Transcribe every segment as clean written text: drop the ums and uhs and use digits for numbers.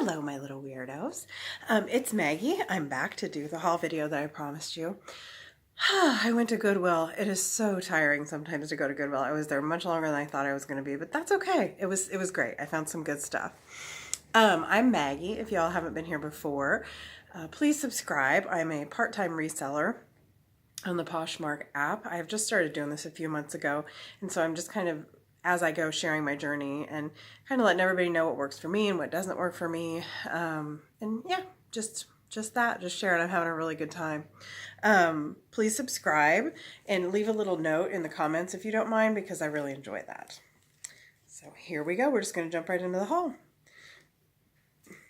Hello, my little weirdos. It's Maggie. I'm back to do the haul video that I promised you. I went to Goodwill. It is so tiring sometimes to go to Goodwill. I was there much longer than I thought I was going to be, but that's okay. It was great. I found some good stuff. I'm Maggie. If y'all haven't been here before, please subscribe. I'm a part-time reseller on the Poshmark app. I've just started doing this a few months ago, and so I'm just kind of, as I go, sharing my journey and kind of letting everybody know what works for me and what doesn't work for me. And yeah, just share it. I'm having a really good time. Please subscribe and leave a little note in the comments if you don't mind, because I really enjoy that. So here we go. We're just going to jump right into the haul.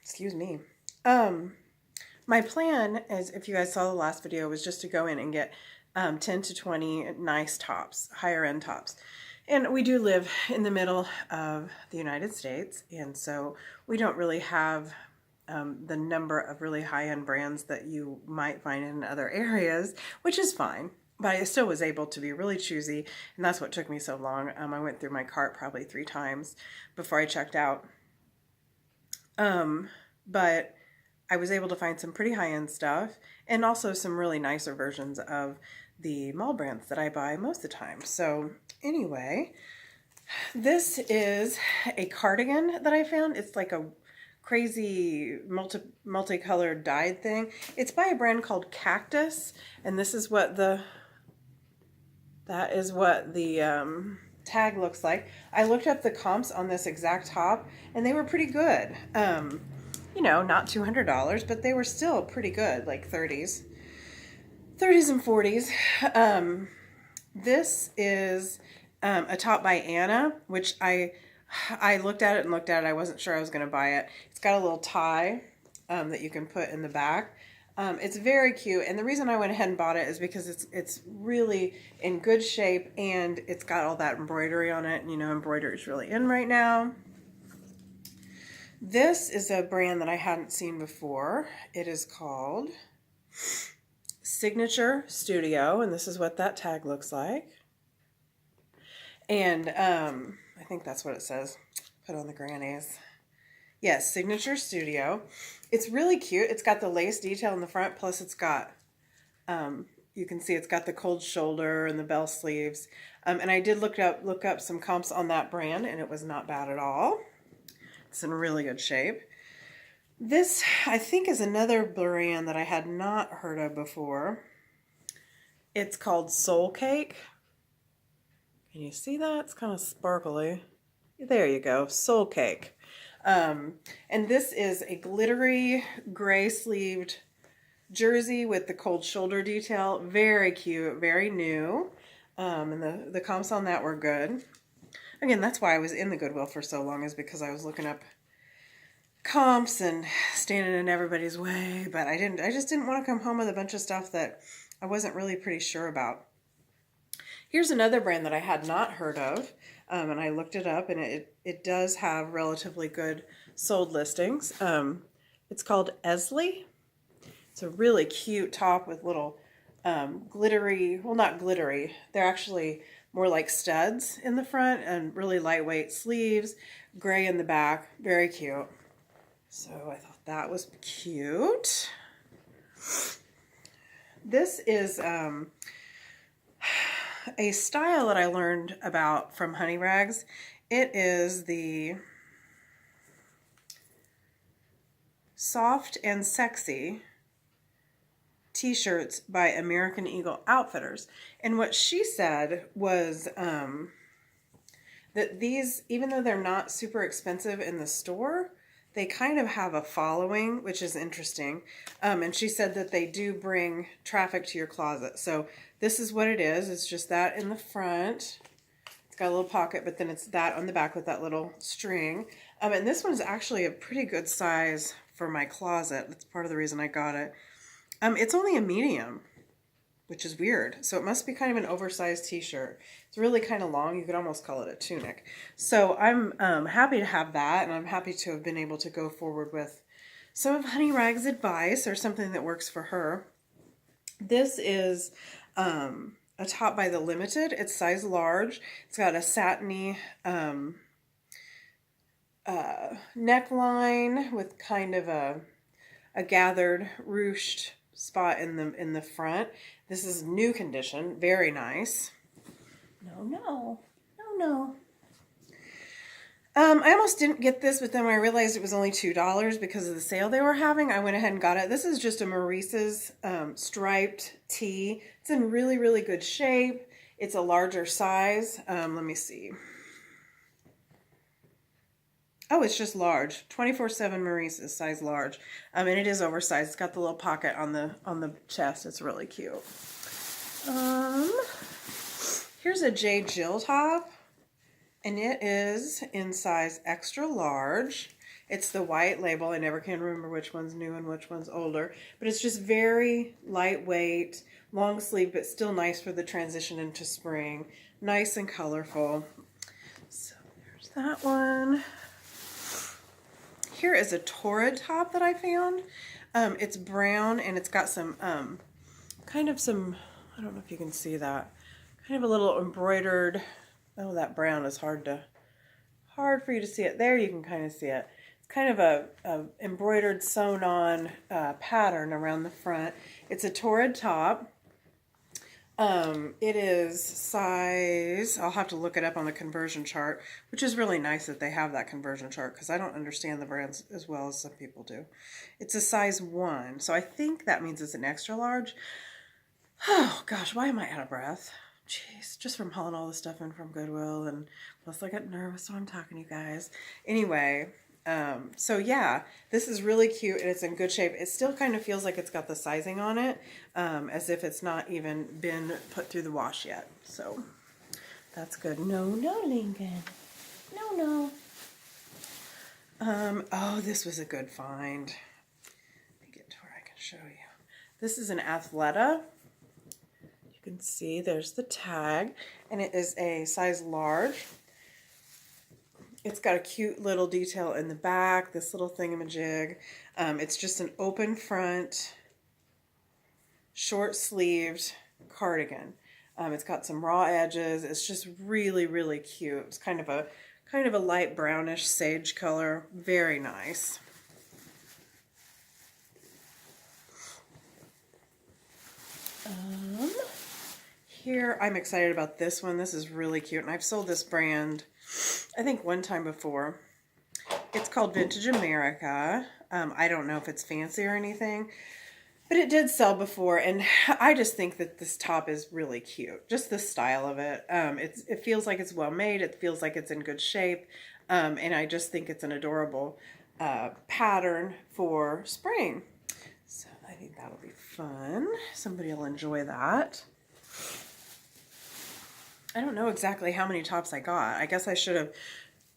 Excuse me. My plan is, if you guys saw the last video, was just to go in and get 10 to 20 nice tops, higher end tops. And we do live in the middle of the United States, and so we don't really have the number of really high-end brands that you might find in other areas, which is fine. But I still was able to be really choosy, and that's what took me so long. I went through my cart probably 3 times before I checked out. But I was able to find some pretty high-end stuff, and also some really nicer versions of the mall brands that I buy most of the time. So anyway, this is a cardigan that I found. It's like a crazy multicolored dyed thing. It's by a brand called Cactus, and this is what the tag looks like. I looked up the comps on this exact top, and they were pretty good. You know, not $200, but they were still pretty good, like 30s and 40s. This is a top by Anna, which I looked at it and looked at it. I wasn't sure I was going to buy it. It's got a little tie that you can put in the back. It's very cute, and the reason I went ahead and bought it is because it's really in good shape, and it's got all that embroidery on it. And, you know, embroidery is really in right now. This is a brand that I hadn't seen before. It is called Signature Studio, and this is what that tag looks like. And I think that's what it says. Put on the grannies. Yes, Signature Studio. It's really cute. It's got the lace detail in the front, plus it's got, you can see it's got the cold shoulder and the bell sleeves. And I did look up some comps on that brand, and it was not bad at all. It's in really good shape. This, I think, is another brand that I had not heard of before. It's called Soul Cake. Can you see that? It's kind of sparkly. There you go, Soul Cake. And this is a glittery gray sleeved jersey with the cold shoulder detail. Very cute, very new. And the comps on that were good. Again, that's why I was in the Goodwill for so long, is because I was looking up comps and standing in everybody's way. But I just didn't want to come home with a bunch of stuff that I wasn't really pretty sure about. Here's another brand that I had not heard of, and I looked it up, and it does have relatively good sold listings. It's called Esley. It's a really cute top with little glittery, well, not glittery, they're actually more like studs in the front, and really lightweight sleeves, gray in the back, very cute. So I thought that was cute. This is a style that I learned about from Honey Rags. It is the Soft and Sexy t-shirts by American Eagle Outfitters. And what she said was that these, even though they're not super expensive in the store, they kind of have a following, which is interesting. And she said that they do bring traffic to your closet. So this is what it is. It's just that in the front. It's got a little pocket, but then it's that on the back with that little string. And this one's actually a pretty good size for my closet. That's part of the reason I got it. It's only a medium, which is weird. So it must be kind of an oversized t-shirt. It's really kind of long. You could almost call it a tunic. So I'm happy to have that, and I'm happy to have been able to go forward with some of Honey Rag's advice, or something that works for her. This is a top by the Limited. It's size large. It's got a satiny neckline with kind of a gathered ruched spot in the front. This is new condition, very nice. No. I almost didn't get this, but then when I realized it was only $2 because of the sale they were having, I went ahead and got it. This is just a Maurice's striped tee. It's in really, really good shape. It's a larger size. Let me see. Oh, it's just large. 24/7 Maurice's size large. And it is oversized. It's got the little pocket on the chest. It's really cute. Here's a J. Jill top. And it is in size extra large. It's the white label. I never can remember which one's new and which one's older. But it's just very lightweight, long sleeve, but still nice for the transition into spring. Nice and colorful. So there's that one. Here is a Torrid top that I found. It's brown and it's got some, kind of some, I don't know if you can see that, kind of a little embroidered. Oh, that brown is hard for you to see it. There you can kind of see it. It's kind of a embroidered sewn on pattern around the front. It's a Torrid top. It is size, I'll have to look it up on the conversion chart, which is really nice that they have that conversion chart because I don't understand the brands as well as some people do. It's a size 1, so I think that means it's an extra large. Oh gosh, why am I out of breath? Jeez, just from hauling all the stuff in from Goodwill, and plus I get nervous when I'm talking to you guys. Anyway, so yeah, this is really cute and it's in good shape. It still kind of feels like it's got the sizing on it, as if it's not even been put through the wash yet. So that's good. No, Lincoln. No. Oh, this was a good find. Let me get to where I can show you. This is an Athleta. You can see there's the tag, and it is a size large. It's got a cute little detail in the back, this little thingamajig. It's just an open front, short sleeved cardigan. It's got some raw edges. It's just really, really cute. It's kind of a light brownish sage color. Very nice. Here, I'm excited about this one. This is really cute, and I've sold this brand, I think, one time before. It's called Vintage America. I don't know if it's fancy or anything, but it did sell before, and I just think that this top is really cute. Just the style of it. It feels like it's well made. It feels like it's in good shape, and I just think it's an adorable pattern for spring. So I think that'll be fun. Somebody will enjoy that. I don't know exactly how many tops I got. I guess I should have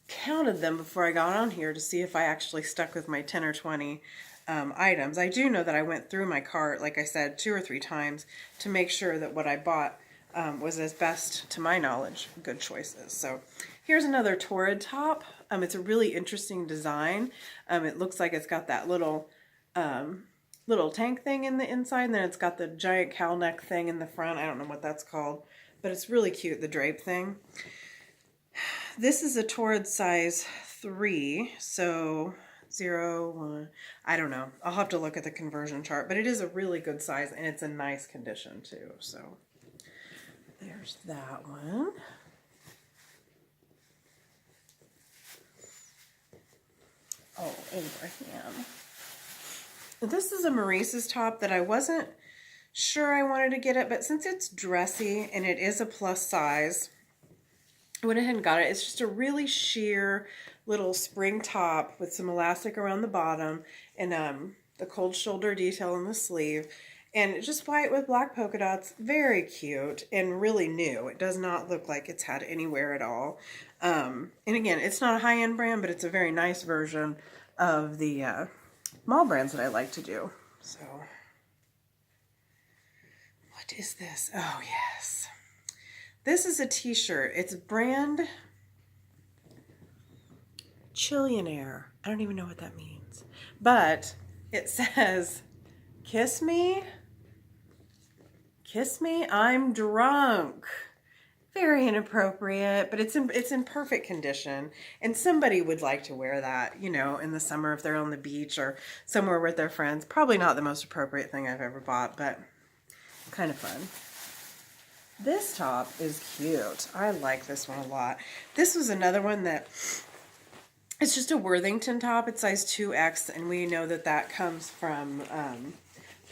counted them before I got on here to see if I actually stuck with my 10 or 20 items. I do know that I went through my cart, like I said, 2 or 3 times to make sure that what I bought was, as best to my knowledge, good choices. So here's another Torrid top. It's a really interesting design. It looks like it's got that little tank thing in the inside, and then it's got the giant cowl neck thing in the front. I don't know what that's called, but it's really cute, the drape thing. This is a Torrid size 3, so 0, 1, I don't know. I'll have to look at the conversion chart, but it is a really good size, and it's in nice condition too. So there's that one. Oh, Abraham. This is a Maurice's top that I wasn't sure I wanted to get it, but since it's dressy and it is a plus size, I went ahead and got it. It's just a really sheer little spring top with some elastic around the bottom and the cold shoulder detail in the sleeve, and just white with black polka dots. Very cute and really new. It does not look like it's had any wear at all. And again, it's not a high-end brand, but it's a very nice version of the mall brands that I like to do. So what is this? Oh, yes. This is a t-shirt. It's brand Chillionaire. I don't even know what that means. But it says, kiss me, I'm drunk. very inappropriate, but it's in perfect condition, and somebody would like to wear that, you know, in the summer if they're on the beach or somewhere with their friends. Probably not the most appropriate thing I've ever bought, but kind of fun. This top is cute. I like this one a lot. This was another one that it's just a Worthington top. It's size 2X, and we know that that comes from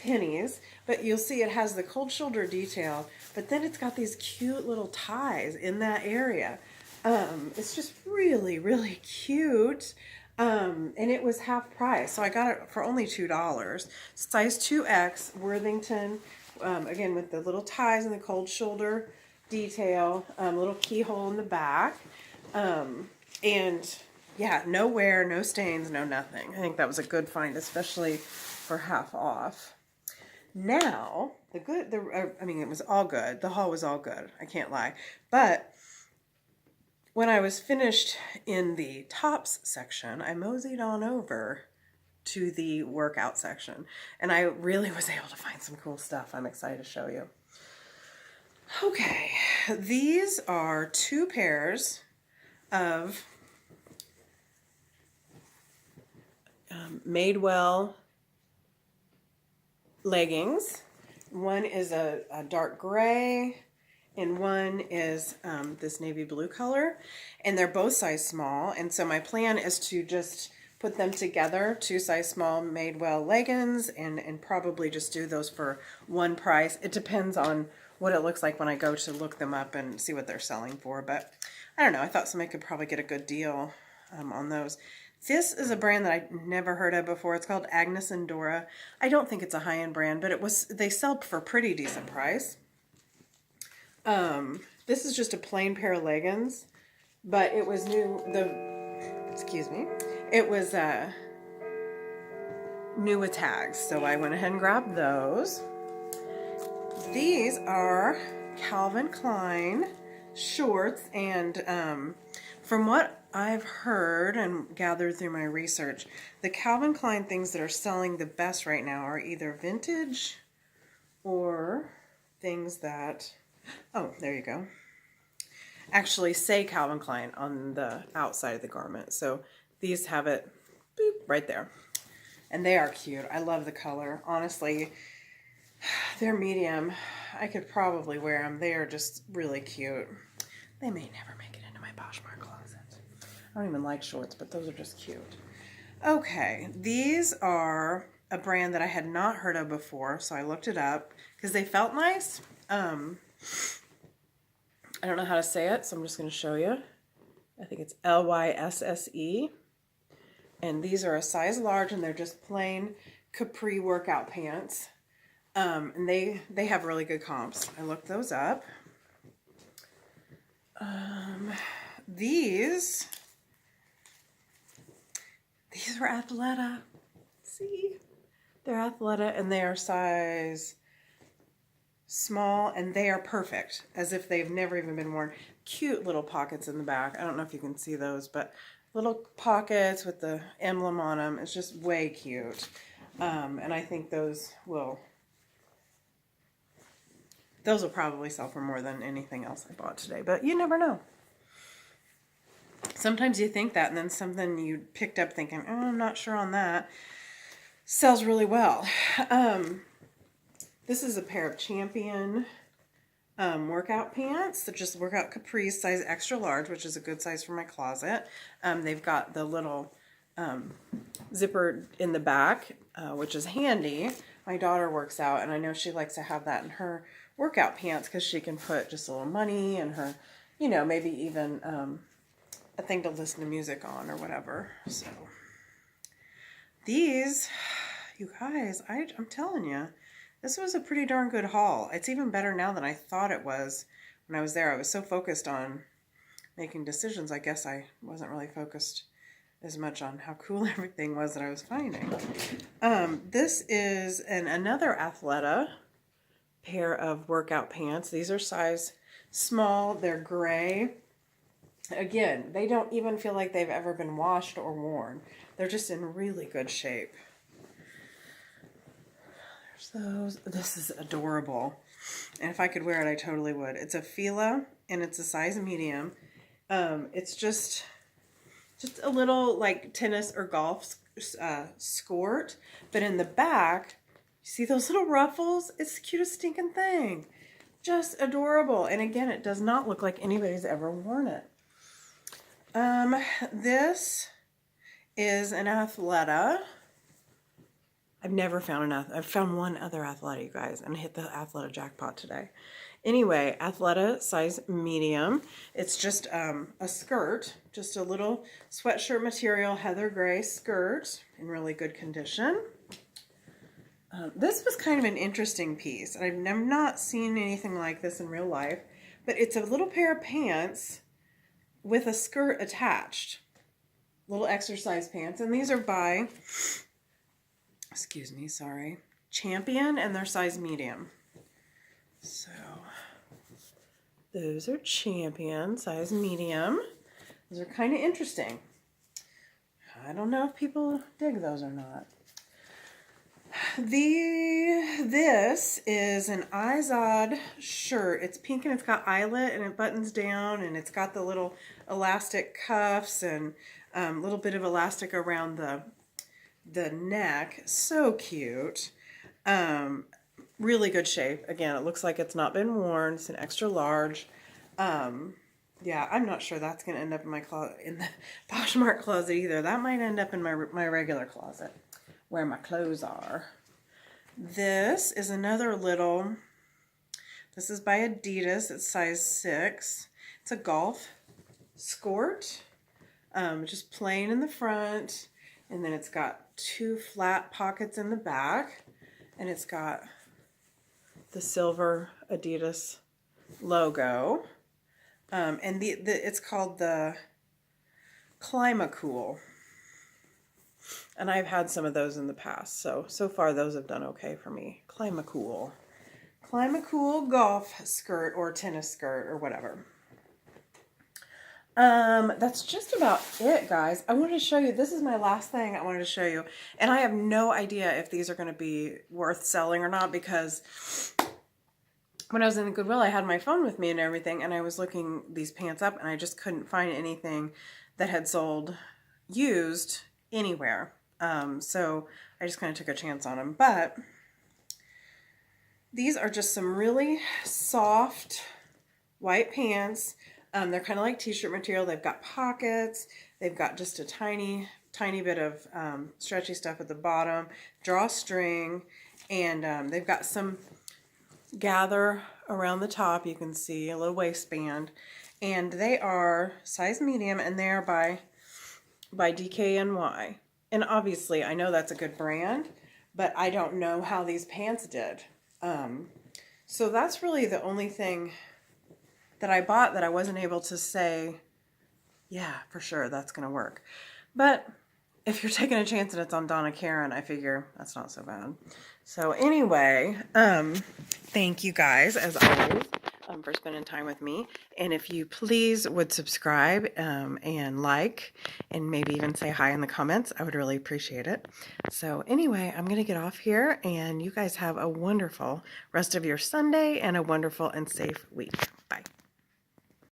Pennies, but you'll see it has the cold shoulder detail, but then it's got these cute little ties in that area. It's just really, really cute. And it was half price, so I got it for only $2. Size 2X, Worthington, again with the little ties and the cold shoulder detail, little keyhole in the back, and yeah, no wear, no stains, no nothing. I think that was a good find, especially for half off. Now, I mean, it was all good. The haul was all good. I can't lie. But when I was finished in the tops section, I moseyed on over to the workout section. And I really was able to find some cool stuff. I'm excited to show you. Okay, these are 2 pairs of Madewell leggings. One is a dark gray and one is this navy blue color, and they're both size small, and so my plan is to just put them together, 2 size small Madewell leggings, and probably just do those for one price. It depends on what it looks like when I go to look them up and see what they're selling for, but I don't know, I thought somebody could probably get a good deal on those. This is a brand that I've never heard of before. It's called Agnes and Dora. I don't think it's a high-end brand, but they sell for a pretty decent price. This is just a plain pair of leggings, but it was new. Excuse me. It was new with tags, so I went ahead and grabbed those. These are Calvin Klein shorts, and from what I've heard and gathered through my research, the Calvin Klein things that are selling the best right now are either vintage or things that, oh, there you go, actually say Calvin Klein on the outside of the garment. So these have it boop, right there. And they are cute. I love the color. Honestly, they're medium. I could probably wear them. They are just really cute. They may never make it into my Poshmark closet. I don't even like shorts, but those are just cute. Okay, these are a brand that I had not heard of before, so I looked it up because they felt nice. I don't know how to say it, so I'm just going to show you. I think it's Lysse. And these are a size large, and they're just plain capri workout pants. And they have really good comps. I looked those up. These are Athleta. See? They're Athleta, and they are size small, and they are perfect, as if they've never even been worn. Cute little pockets in the back. I don't know if you can see those, but little pockets with the emblem on them. It's just way cute. And I think those will probably sell for more than anything else I bought today, but you never know. Sometimes you think that, and then something you picked up thinking, oh, I'm not sure on that, sells really well. This is a pair of Champion workout pants. They're just workout capris, size extra large, which is a good size for my closet. They've got the little zipper in the back, which is handy. My daughter works out, and I know she likes to have that in her workout pants because she can put just a little money in her, you know, maybe even a thing to listen to music on or whatever. So these, you guys, I'm telling you, this was a pretty darn good haul. It's even better now than I thought it was when I was there. I was so focused on making decisions. I guess I wasn't really focused as much on how cool everything was that I was finding. This is another Athleta pair of workout pants. These are size small. They're gray. Again, they don't even feel like they've ever been washed or worn. They're just in really good shape. There's those. This is adorable. And if I could wear it, I totally would. It's a Fila and it's a size medium. It's just a little like tennis or golf skirt, but in the back, you see those little ruffles? It's the cutest stinking thing. Just adorable. And again, it does not look like anybody's ever worn it. This is an Athleta. I've never found I've found one other Athleta, you guys, and hit the Athleta jackpot today. Anyway, Athleta size medium. It's just a skirt, just a little sweatshirt material, heather gray skirt in really good condition. This was kind of an interesting piece. I've not seen anything like this in real life, but it's a little pair of pants with a skirt attached. Little exercise pants, and these are by, excuse me, sorry, Champion, and they're size medium. So those are Champion, size medium. Those are kind of interesting. I don't know if people dig those or not. This is an Izod shirt. It's pink and it's got eyelet and it buttons down and it's got the little elastic cuffs and a little bit of elastic around the neck. So cute. Really good shape. Again, it looks like it's not been worn. It's an extra large. Yeah, I'm not sure that's going to end up in my closet, in the Poshmark closet either. That might end up in my regular closet where my clothes are. This is another little, this is by Adidas. It's size 6. It's a golf skirt, just plain in the front, and then it's got 2 flat pockets in the back, and it's got the silver Adidas logo, and it's called the Climacool. And I've had some of those in the past, so far those have done okay for me. Climacool. Climacool golf skirt or tennis skirt or whatever. That's just about it, guys. I wanted to show you, this is my last thing I wanted to show you. And I have no idea if these are going to be worth selling or not, because when I was in the Goodwill, I had my phone with me and everything, and I was looking these pants up, and I just couldn't find anything that had sold used anywhere. So I just kind of took a chance on them. But these are just some really soft white pants. They're kind of like t-shirt material. They've got pockets. They've got just a tiny bit of stretchy stuff at the bottom, drawstring, and they've got some gather around the top. You can see a little waistband, and they are size medium, and they are by DKNY. And obviously, I know that's a good brand, but I don't know how these pants did. So that's really the only thing that I bought that I wasn't able to say, yeah, for sure, that's going to work. But if you're taking a chance and it's on Donna Karan, I figure that's not so bad. So anyway, thank you guys, as always, for spending time with me. And if you please would subscribe and like, and maybe even say hi in the comments, I would really appreciate it. So anyway, I'm going to get off here, and you guys have a wonderful rest of your Sunday and a wonderful and safe week.